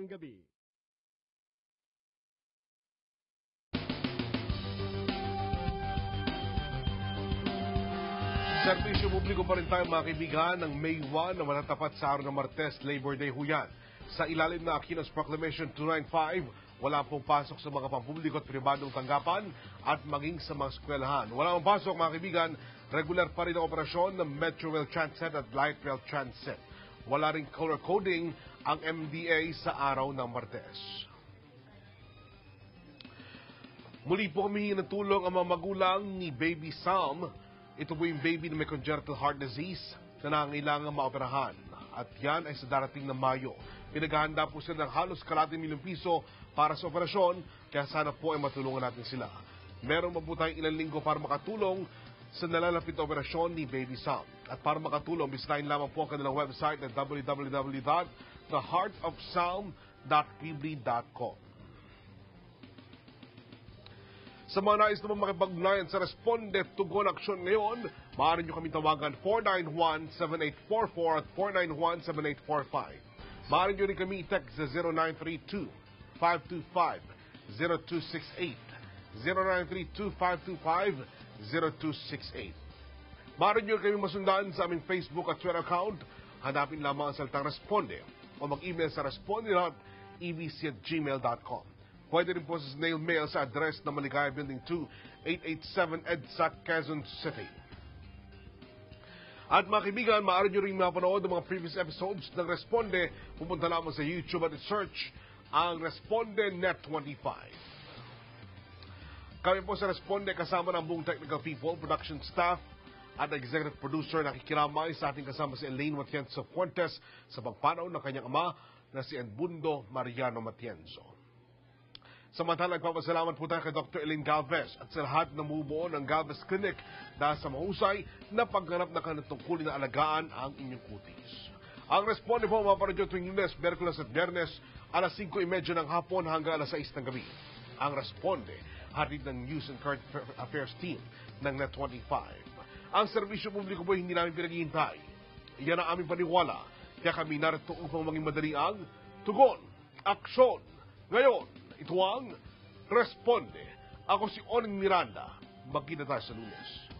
gabi. Serbisyo publiko pa rin tayo mga kaibigan ng May 1 na matatapat sa araw ng Martes, Labor Day huyan. Sa ilalim na Aquino's Proclamation 295, wala pong pasok sa mga pampubliko at pribadong tanggapan at maging sa mga eskwelahan. Wala pong pasok mga kaibigan, regular pa rin ang operasyon ng Metro Rail Transit at Light Rail Transit. Wala rin color coding ang MDA sa araw ng Martes. Muli po humihingi ng tulong ang mga magulang ni Baby Sam. Ito po yung baby na may congenital heart disease na nangangailangan maoperahan. At yan ay sa darating na Mayo. Pinaghahanda po sila ng halos ₱1,000,000 para sa operasyon, kaya sana po ay matulungan natin sila. Meron pa po tayong ilang linggo para makatulong sa nalalapit na operasyon ni Baby Sam. At para makatulong, bisitahin lamang po ang kanilang website na www.theheartofsound.pibli.com. Sa mga nais naman makipag-ugnayan sa Responde Tugon Aksyon ngayon, maaari nyo kami tawagan 491-7844 at 491-7845. Maaari nyo rin kami i-text sa 0932-525-0268. 0932-525-0268. Maaari nyo rin kami masundan sa aming Facebook at Twitter account. Hanapin lamang ang salitang Responde o mag-email sa responde.ebc@gmail.com. Pwede rin po sa snail mail sa address na Maligaya Building 2, 887 EDSA, Quezon City. At mga kaibigan, maaari nyo rin mapanood ang mga previous episodes ng Responde. Pupunta lamang sa YouTube at search ang Responde Net 25. Kami po sa Responde kasama ng buong technical people, production staff, at executive producer nakikiramay sa ating kasama si Elaine Matienzo Fuentes sa pagpanaw ng kanyang ama na si Edmundo Mariano Matienzo. Samantala, nagpapasalamat po tayo kay Dr. Elaine Galvez at sa lahat na bumubuo ng Galvez Clinic dahil sa mahusay na pagganap na kanatungkulin na alagaan ang inyong kutis. Ang Responde po maparadyo tuwing Lunes, Miyerkules at Biyernes alas 5:30 ng hapon hanggang alas 6 ng gabi. Ang Responde, hatid ng News and Current Affairs team ng Net 25. Ang serbisyo publiko po hindi namin pinaghihintay. Iyan ang aming paniwala. Kaya kami narito upang maging madali ang tugon, aksyon. Ngayon, ito ang Responde. Ako si Oning Miranda. Magkita tayo sa Lunes.